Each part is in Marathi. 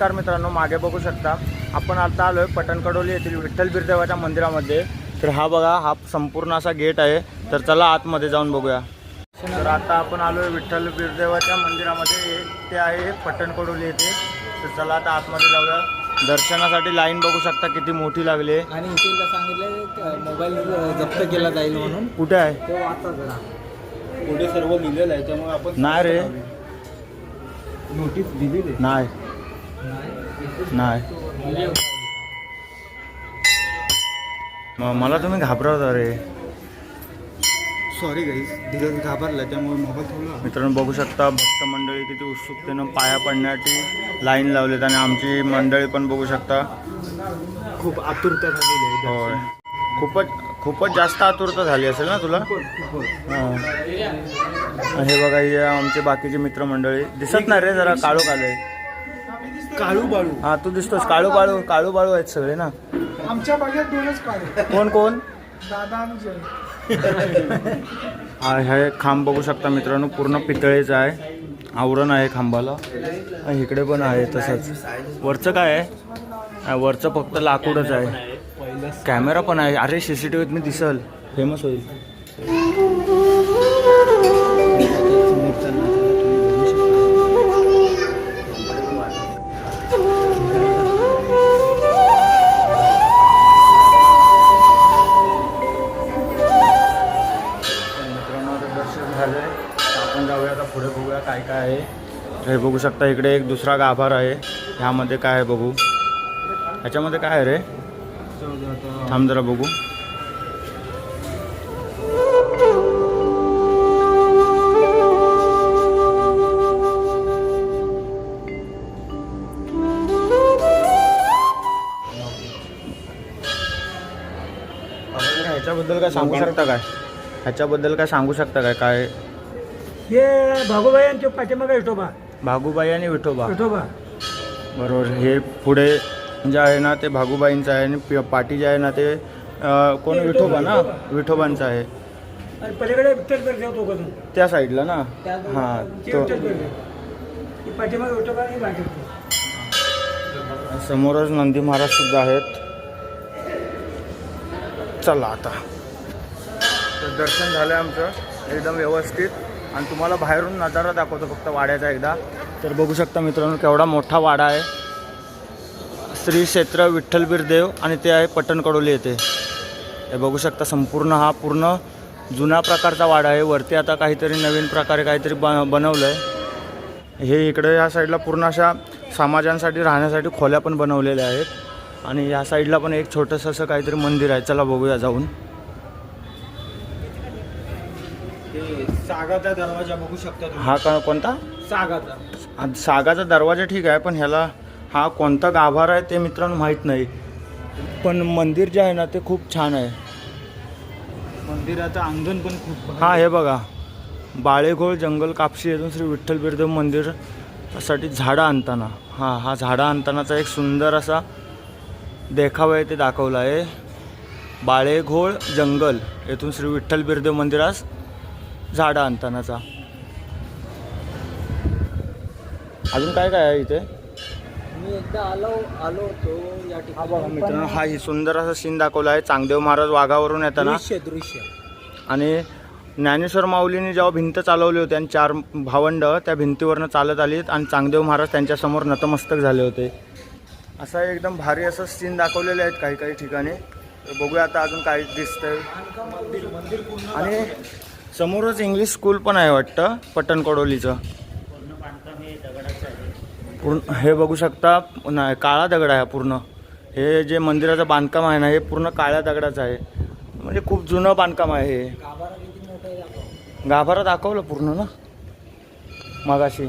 नमस्कार मित्रांनो, मागे बघू शकता आपण आता आलोय पटणकडोली येथील विठ्ठल बिरदेवाच्या मंदिरामध्ये। तर हा बघा, हा संपूर्ण असा गेट आहे। तर चला आतमध्ये जाऊन बघूया। तर आता आपण आलोय विठ्ठल बिरदेवाच्या मंदिरामध्ये, ते आहे पटणकडोली येथे। तर चला आता आतमध्ये जाऊया। दर्शनासाठी लाईन बघू शकता किती मोठी लागली आहे। आणि इथे सांगितलं मोबाईल जप्त केला जाईल म्हणून। कुठे आहे तो आता जरा पुढे सर्व लिहिलेलं आहे, त्यामुळे आपण नाही रे, नोटीस दिलेली नाही नाही मला तुम्ही घाबरवता रे। सॉरी गाईस, धीरज घाबरला त्यामुळे मोबाईल ठेवला। मित्रांनो बघू शकता भक्त मंडळी किती उत्सुकतेनं पाया पडण्यासाठी लाईन लावलेत आणि आमची मंडळी पण बघू शकता खूप आतुरता झालेली आहे। होय, खूपच जास्त आतुरता झाली असेल ना तुला। हां, हे बघा, हे आमचे बाकीचे मित्रमंडळी दिसत नाही रे, जरा काळू आहे। काळू बाळू, हा तू दिसतोस, काळू बाळू आहेत सगळे ना। आमच्या बागेत दोनच काळे। कोण कोण? दादा आणि जय। हा, हे खांब बघू शकता मित्रांनो, पूर्ण पितळेचा आहे, आवरण आहे खांबाला। इकडे पण आहे तसंच। वरचं काय आहे? वरचं फक्त लाकूडच आहे। कॅमेरा पण आहे। अरे CCTVत मी दिसल, फेमस होईल। आपण जाऊया आता पुढे, बघूया काय काय आहे। हे बघू शकता इकडे एक दुसरा गाभार आहे। ह्यामध्ये काय आहे बघू, ह्याच्यामध्ये काय आहे रे? थांब जरा बघू। ह्याच्याबद्दल काय सांगू शकता काय? ह्याच्याबद्दल काय सांगू शकता काय? काय हे भागोबाई आणि पाठीमागे विठोबा। भागूबाई आणि विठोबा, विठोबा बरोबर। हे पुढे जे आहे ना ते भागूबाईंचं आहे, आणि पाठी जे आहे ना ते कोण? विठोबा ना, विठोबांचं आहे। आणि पलीकडे विठ्ठल ठेवतो का त्या साईडला ना। हां, तो पाठीमागे विठोबा आणि बाकी समोरच नंदी महाराज सुद्धा आहेत। चला आता, तर दर्शन झालं आमचं एकदम व्यवस्थित, आणि तुम्हाला बाहेरून नजारा दाखवतो फक्त वाड्याचा एकदा। तर बघू शकता मित्रांनो केवढा मोठा वाडा आहे, श्री क्षेत्र विठ्ठल बिरदेव, आणि ते आहे पटणकडोली येथे। हे बघू शकता संपूर्ण हा पूर्ण जुना प्रकारचा वाडा आहे। वरती आता काहीतरी नवीन प्रकारे काहीतरी बनवलं आहे। हे इकडे या साईडला पूर्ण अशा समाजांसाठी राहण्यासाठी खोल्या पण बनवलेल्या आहेत, आणि या साईडला पण एक छोटंसं असं काहीतरी मंदिर आहे। चला बघूया जाऊन। सागाचा दरवाजा बघू शकता तुम्ही। हा का कोणता? सागाचा दरवाजा ठीक आहे, पण ह्याला हा कोणता गाभार आहे ते मित्रांनो माहीत नाही, पण मंदिर जे आहे ना ते खूप छान आहे। मंदिराचं अंगण पण खूप। हा, हे बघा, बाळेघोळ जंगल कापशी येथून श्री विठ्ठल बिरदेव मंदिरासाठी झाडं आणताना, हा झाडं आणतानाचा एक सुंदर असा देखावा आहे, ते दाखवला आहे। बाळेघोळ जंगल येथून श्री विठ्ठल बिरदेव मंदिरास झाडं आणतानाचा। अजून काय काय आहे इथे? मी एकदा आलो होतो या ठिकाणी। बघा मित्रांनो, हा ही सुंदर असा सीन दाखवला आहे। चांगदेव महाराज वाघावरून येताना, दृश्य आणि ज्ञानेश्वर माऊलींनी जेव्हा भिंत चालवली होती आणि 4 भावंड त्या भिंतीवरनं चालत आलीत, आणि चांगदेव महाराज त्यांच्यासमोर नतमस्तक झाले होते। असा एकदम भारी असं सीन दाखवलेले आहेत काही काही ठिकाणी। तर बघूया आता अजून काय दिसतंय। आणि समोरच इंग्लिश स्कूल पण आहे वाटतं पटणकडोलीचं। पूर्ण हे बघू शकता, नाही काळा दगड आहे पूर्ण। हे जे मंदिराचं बांधकाम आहे ना, हे पूर्ण काळ्या दगडाचं आहे, म्हणजे खूप जुनं बांधकाम आहे हे। गाभारा दाखवलं पूर्ण ना मगाशी।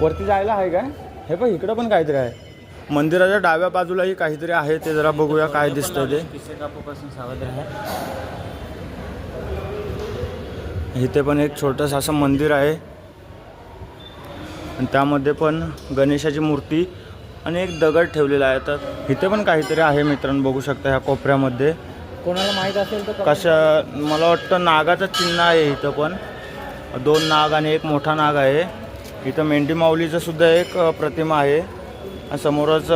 वरती जायला आहे काय? हे पण इकडं पण काहीतरी आहे। मंदिराच्या डाव्या बाजूलाही काहीतरी आहे, ते जरा बघूया काय दिसतं ते। इथे पण एक छोटंसं असं मंदिर आहे, आणि त्यामध्ये पण गणेशाची मूर्ती आणि एक दगड ठेवलेला आहे। तर इथे पण काहीतरी आहे मित्रांनो, बघू शकता ह्या कोपऱ्यामध्ये। कोणाला माहीत असेल तर कशा, मला वाटतं नागाचं चिन्ह आहे इथं पण। 2 नाग आणि एक मोठा नाग आहे। इथं मेंढी माऊलीचं सुद्धा एक प्रतिमा आहे आणि समोरच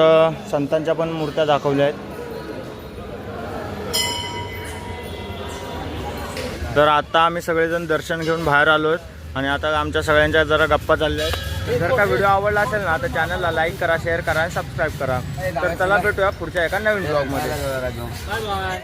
संतांच्या पण मूर्त्या दाखवल्या आहेत. तर आता आम्ही सगळेजण दर्शन घेऊन बाहेर आलो आहेत आणि आता आमच्या सगळ्यांच्या जरा गप्पा चालल्या आहेत. जर का व्हिडिओ आवडला असेल ना तर चॅनलला लाईक करा, शेअर करा आणि सबस्क्राईब करा. तर चला भेटूया पुढच्या एका नवीन ब्लॉगमध्ये. Bye bye.